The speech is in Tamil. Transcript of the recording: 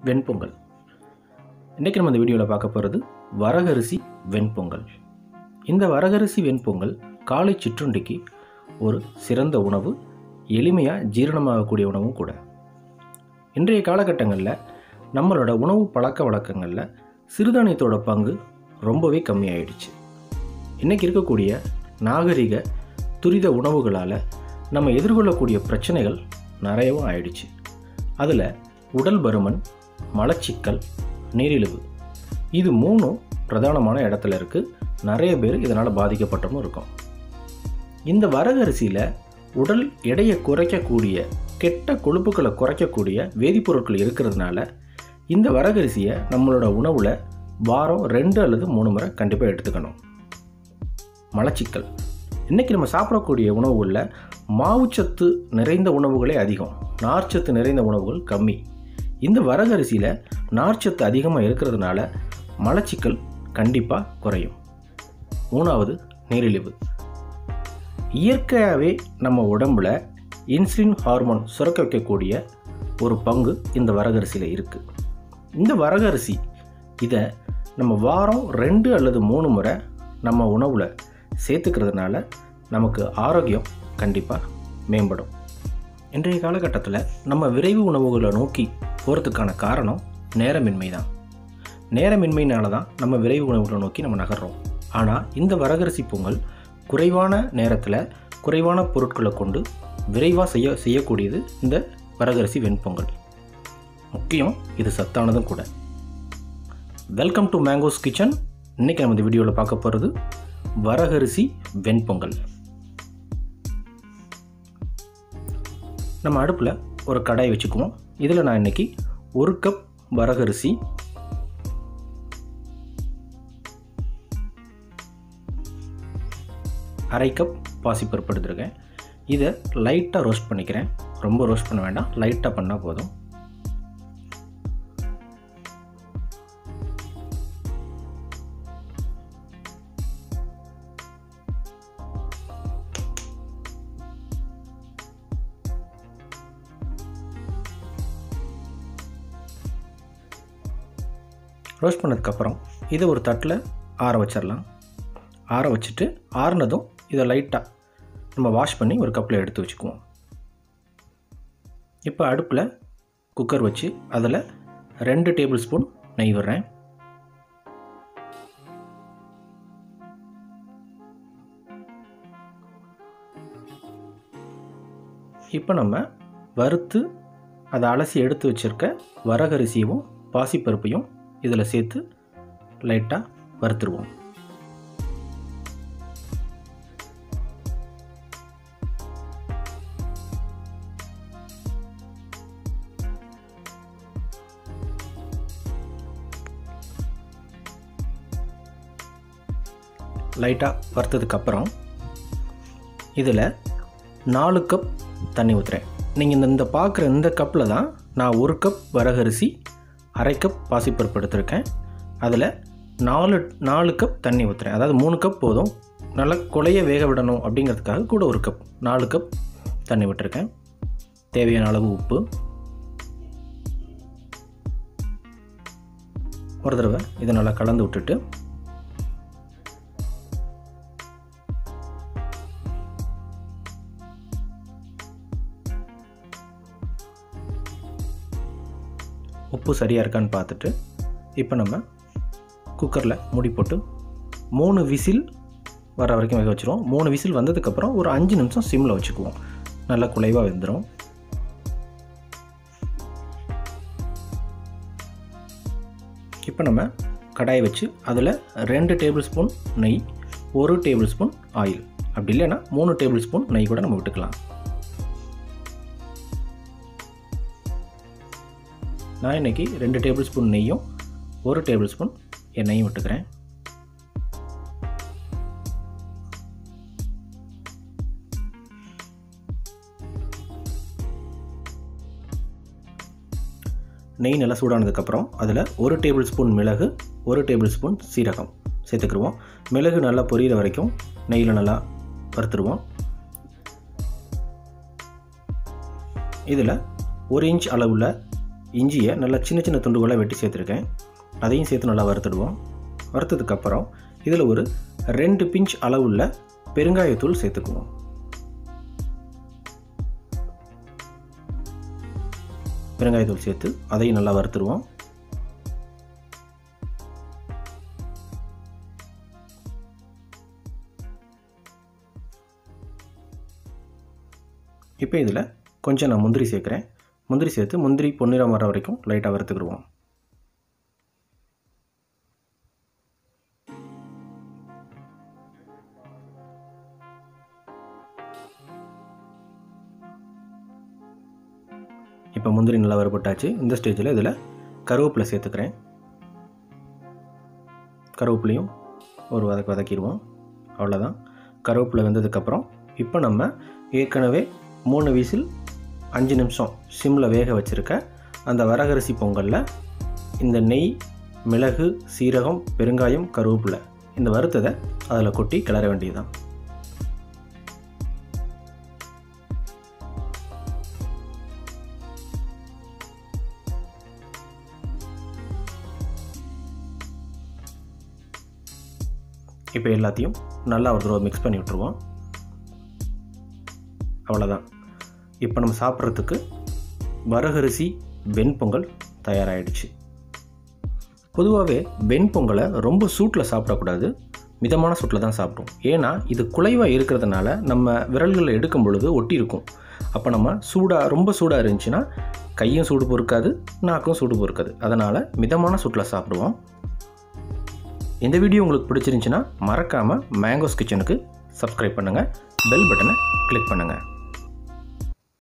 வெண்பொங்கல். இன்றைக்கி நம்ம இந்த வீடியோவில் பார்க்க போகிறது வரகரிசி வெண்பொங்கல். இந்த வரகரிசி வெண்பொங்கல் காலை சிற்றுண்டிக்கு ஒரு சிறந்த உணவு, எளிமையாக ஜீரணமாகக்கூடிய உணவும் கூட. இன்றைய காலகட்டங்களில் நம்மளோட உணவு பழக்க வழக்கங்களில் சிறுதானியத்தோட பங்கு ரொம்பவே கம்மியாயிடுச்சு. இன்றைக்கி இருக்கக்கூடிய நாகரிக துரித உணவுகளால் நம்ம எதிர்கொள்ளக்கூடிய பிரச்சனைகள் நிறையவும் ஆயிடுச்சு. அதில் உடல் பருமன், மலச்சிக்கல், நீரிழிவு, இது மூணும் பிரதானமான இடத்துல இருக்குது. நிறைய பேர் இதனால் பாதிக்கப்பட்டவும் இருக்கும். இந்த வரகரிசியில் உடல் எடையை குறைக்கக்கூடிய, கெட்ட கொழுப்புகளை குறைக்கக்கூடிய வேதிப்பொருட்கள் இருக்கிறதுனால இந்த வரகரிசியை நம்மளோட உணவில் வாரம் 2 அல்லது 3 முறை கண்டிப்பாக எடுத்துக்கணும். மலச்சிக்கல், இன்றைக்கி நம்ம சாப்பிடக்கூடிய உணவுகளில் மாவுச்சத்து நிறைந்த உணவுகளே அதிகம், நார்ச்சத்து நிறைந்த உணவுகள் கம்மி. இந்த வரகரிசியில் நார்ச்சத்து அதிகமாக இருக்கிறதுனால மலச்சிக்கல் கண்டிப்பாக குறையும். 3வது நீரிழிவு. இயற்கையாகவே நம்ம உடம்பில் இன்சுலின் ஹார்மோன் சுரக்க வைக்கக்கூடிய ஒரு பங்கு இந்த வரகரிசியில் இருக்குது. இந்த வரகரிசி இதை நம்ம வாரம் 2 அல்லது 3 முறை நம்ம உணவில் சேர்த்துக்கிறதுனால நமக்கு ஆரோக்கியம் கண்டிப்பாக மேம்படும். இன்றைய காலகட்டத்தில் நம்ம விரைவு உணவுகளை நோக்கி போகிறதுக்கான காரணம் நேரமின்மை தான். நேரமின்மையினால தான் நம்ம விரைவு உணவுகளை நோக்கி நம்ம நகர்றோம். ஆனால் இந்த வரகரிசி பொங்கல் குறைவான நேரத்தில் குறைவான பொருட்களை கொண்டு விரைவாக செய்யக்கூடியது இந்த வரகரிசி வெண்பொங்கல். முக்கியம், இது சத்தானதும் கூட. Welcome to mangoes kitchen. இன்றைக்கி நம்ம இந்த வீடியோவில் பார்க்க போகிறது வரகரிசி வெண்பொங்கல். நம்ம அடுப்பில் ஒரு கடாய் வச்சுக்குவோம். இதில் நான் இன்றைக்கி 1 கப் வரகரிசி, 1/2 கப் பாசிப்பருப்பு எடுத்துருக்கேன். இதை லைட்டாக ரோஸ்ட் பண்ணிக்கிறேன். ரொம்ப ரோஸ்ட் பண்ண வேண்டாம், லைட்டாக பண்ணால் போதும். ரோஸ்ட் பண்ணதுக்கப்புறம் இதை ஒரு தட்டில் ஆற வச்சிடலாம். ஆற வச்சுட்டு ஆறுனதும் இதை லைட்டாக நம்ம வாஷ் பண்ணி ஒரு கப்பில் எடுத்து வச்சுக்குவோம். இப்போ அடுப்பில் குக்கர் வச்சு அதில் 2 டேபிள் ஸ்பூன் நெய் விடுறேன். இப்போ நம்ம வறுத்து அதை அலசி எடுத்து வச்சுருக்க வரகரிசியும் பாசிப்பருப்பையும் இதில் சேர்த்து லைட்டாக வறுத்துருவோம். லைட்டாக வறுத்ததுக்கப்புறம் இதில் 4 கப் தண்ணி ஊற்றுறேன். நீங்கள் இந்த பார்க்குற இந்த கப்பில் தான் நான் 1 கப் வரகரிசி, 1/2 கப் பாசிப்பருப்பு எடுத்திருக்கேன். அதில் 4 கப் தண்ணி ஊற்றுறேன். அதாவது 3 கப் போதும். நல்லா குழைய வேக விடணும் அப்படிங்கிறதுக்காக கூட 1 கப், 4 கப் தண்ணி விட்டுருக்கேன். தேவையான அளவு உப்பு. ஒரு தடவை இதை நல்லா கலந்து விட்டுட்டு உப்பு சரியாக இருக்கான்னு பார்த்துட்டு இப்போ நம்ம குக்கரில் மூடி போட்டு 3 விசில் வர வரைக்கும் வேக வச்சுருவோம். 3 விசில் வந்ததுக்கப்புறம் ஒரு 5 நிமிஷம் சிம்மில் வச்சுக்குவோம். நல்லா குலைவாக வெந்துடும். இப்போ நம்ம கடாயை வச்சு அதில் 2 டேபிள் ஸ்பூன் நெய், 1 டேபிள் ஸ்பூன் ஆயில், அப்படி இல்லைன்னா 3 டேபிள் ஸ்பூன் நெய் கூட நம்ம விட்டுக்கலாம். நான் இன்றைக்கி 2 டேபிள் ஸ்பூன் நெய்யும் 1 டேபிள் ஸ்பூன் எண்ணெயும் விட்டுக்கிறேன். நெய் நல்லா சூடானதுக்கப்புறம் அதில் 1 டேபிள் ஸ்பூன் மிளகு, 1 டேபிள் ஸ்பூன் சீரகம் சேர்த்துக்கிடுவோம். மிளகு நல்லா பொரியிற வரைக்கும் நெய்யில் நல்லா வறுத்துருவோம். இதில் 1 இன்ச் அளவில் இஞ்சியை நல்லா சின்ன சின்ன துண்டுகளாக வெட்டி சேர்த்துருக்கேன். அதையும் சேர்த்து நல்லா வறுத்துடுவோம். வறுத்ததுக்கப்புறம் இதில் ஒரு 2 பிஞ்ச் அளவுள்ள பெருங்காயத்தூள் சேர்த்துக்குவோம். பெருங்காயத்தூள் சேர்த்து அதையும் நல்லா வறுத்துடுவோம். இப்போ இதில் கொஞ்சம் நான் முந்திரி சேர்க்குறேன். முந்திரி சேர்த்து முந்திரி பொன்னிறம் வர வரைக்கும் லைட்டாக வறுத்துக்கிடுவோம். இப்போ முந்திரி நல்லா வறுபட்டாச்சு. இந்த ஸ்டேஜில் இதில் கருவேப்பிலை சேர்த்துக்கிறேன். கருவேப்பிலையும் ஒரு வதக்கிடுவோம். அவ்வளோதான். கருவேப்பிலை வெந்ததுக்கப்புறம் இப்போ நம்ம ஏற்கனவே 3 விசில் 5 நிமிஷம் சிம்மில் வேக வச்சுருக்க அந்த வரகரிசி பொங்கலில் இந்த நெய், மிளகு, சீரகம், பெருங்காயம், கருவேப்பிலை இந்த வறுத்ததை அதில் கொட்டி கிளற வேண்டியதுதான். இப்போ எல்லாத்தையும் நல்லா ஒரு தடவை மிக்ஸ் பண்ணி விட்டுருவோம். அவ்வளோதான். இப்போ நம்ம சாப்பிட்றதுக்கு வரகரிசி வெண்பொங்கல் தயாராகிடுச்சு. பொதுவாகவே வெண்பொங்கலை ரொம்ப சூட்டில் சாப்பிடக்கூடாது, மிதமான சூட்டில் தான் சாப்பிடும். ஏன்னா இது குலைவாக இருக்கிறதுனால நம்ம விரல்களில் எடுக்கும் பொழுது ஒட்டி இருக்கும். அப்போ நம்ம ரொம்ப சூடாக இருந்துச்சுன்னா கையும் சூடு பொறுக்காது, நாக்கும் சூடு பொறுக்காது. அதனால் மிதமான சூட்டில் சாப்பிடுவோம். இந்த வீடியோ உங்களுக்கு பிடிச்சிருந்துச்சுன்னா மறக்காமல் மேங்கோஸ் கிச்சனுக்கு சப்ஸ்கிரைப் பண்ணுங்கள், பெல் பட்டனை கிளிக் பண்ணுங்கள்.